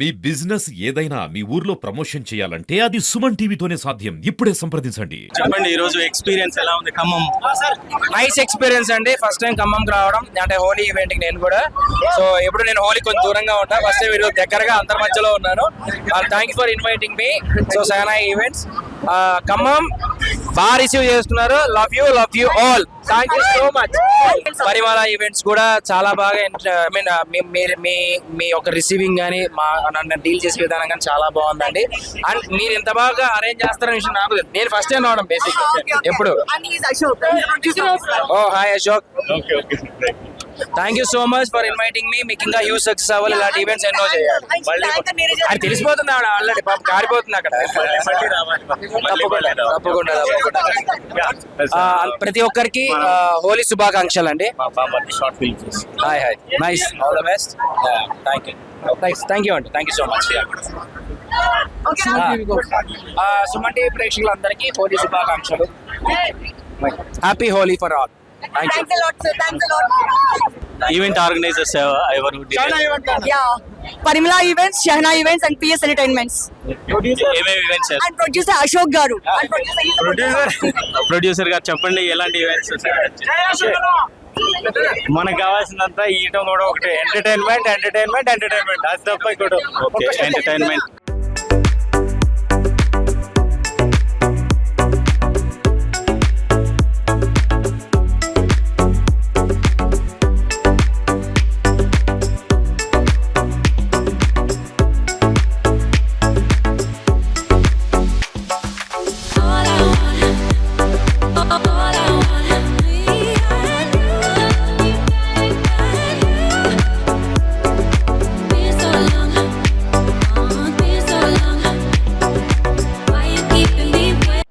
మీ business ఏదైనా మీ ఊర్లో promotion చేయాలంటే అది సుమన్ టీవీతోనే సాధ్యం. ఇప్పుడే సంప్రదించండి. చెప్పండి, ఈ రోజు ఎక్స్పీరియన్స్ ఎలా ఉంది ఖమ్మం? నైస్ ఎక్స్పీరియన్స్ అండి. ఫస్ట్ టైం ఖమ్మంకి రావడం అంటే హోలీ ఈవెంట్ కి నేను కూడా. సో ఎప్పుడు నేను హోలీ కొంచెం దూరంగా ఉంటా, ఫస్ట్ టైం వీళ్ళు దగ్గరగా అందరి మధ్యలో ఉన్నాను. Thank you for inviting me. So Sahana events Khammam బాగా రిసీవ్ చేస్తున్నారు. Love you all. Thank you so much. Parivara events కూడా చాలా బాగా ఐ మీన్ మీ యొక్క రిసీవింగ్ కానీ నన్ను డీల్ చేసే విధానం కానీ చాలా బాగుందండి. అండ్ మీరు ఎంత బాగా అరేంజ్ చేస్తారనే విషయం నాకు తెలియదు. నేను ఫస్ట్ టైం రావడం బేసిక్ ఎప్పుడు. Oh hi Ashok. Thank you so much for inviting me. మీకు ఇంకా యూజ్ సక్సెస్ అవ్వాలి, ఇలాంటి ఈవెంట్స్ ఎన్నో చేయాలి. అది తెలిసిపోతుంది ఆవిడ ఆల్రెడీ పాప కారిపోతుంది అక్కడ. తప్పకుండా ప్రతి ఒక్కరికి హోలీ శుభాకాంక్షలు అండి. Hi nice, all the best. Thank you అండి, thank you so much. Suman TV ప్రేక్షకులందరికీ హోలీ శుభాకాంక్షలు. Happy Holi for all. Event organisers ఎవరు? Parimala Events, Shahna Events and PS Entertainments. ఏమేమి events? And producer Ashok Garu. Producer గారు చెప్పండి, ఎలాంటి ఈవెంట్స్? మనకు కావాల్సినంత ఈయటం కూడా ఒకటి, ఎంటర్టైన్మెంట్ అది తప్ప ఇంకోటి. Okay, entertainment.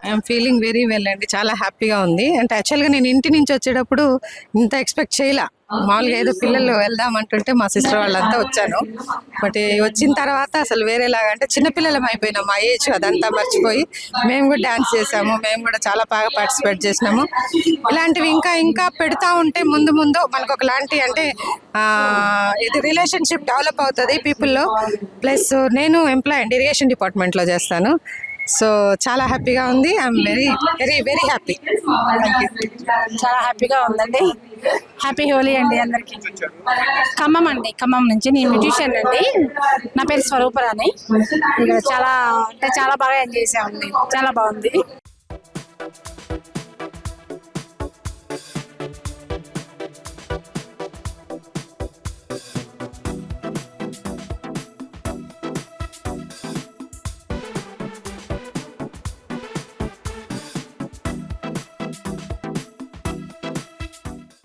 I'm feeling very well అండి. చాలా హ్యాపీగా ఉంది. అంటే యాక్చువల్గా నేను ఇంటి నుంచి వచ్చేటప్పుడు ఇంత ఎక్స్పెక్ట్ చేయలే. మామూలుగా ఏదో పిల్లలు వెళ్దామంటుంటే మా సిస్టర్ వాళ్ళంతా వచ్చాను. బట్ వచ్చిన తర్వాత అసలు వేరేలాగా, అంటే చిన్నపిల్లలం అయిపోయినాం. మా ఏజ్ అదంతా మర్చిపోయి మేము కూడా డ్యాన్స్ చేసాము. మేము కూడా చాలా బాగా పార్టిసిపేట్ చేసినాము. ఇలాంటివి ఇంకా ఇంకా పెడతా ఉంటే ముందు ముందు మనకు ఒకలాంటి అంటే ఇది రిలేషన్షిప్ డెవలప్ అవుతుంది పీపుల్లో. ప్లస్ నేను ఎంప్లాయ్ అండి, ఇరిగేషన్ డిపార్ట్మెంట్లో చేస్తాను. సో చాలా హ్యాపీగా ఉంది. I'm very very very happy. చాలా హ్యాపీగా ఉందండి. హ్యాపీ హోలీ అండి అందరికి. ఖమ్మం అండి, ఖమ్మం నుంచి. నేను మ్యూజిషియన్ అండి, నా పేరు స్వరూపరాణి. ఇక్కడ చాలా అంటే చాలా బాగా ఎంజాయ్ చేసామండి, చాలా బాగుంది.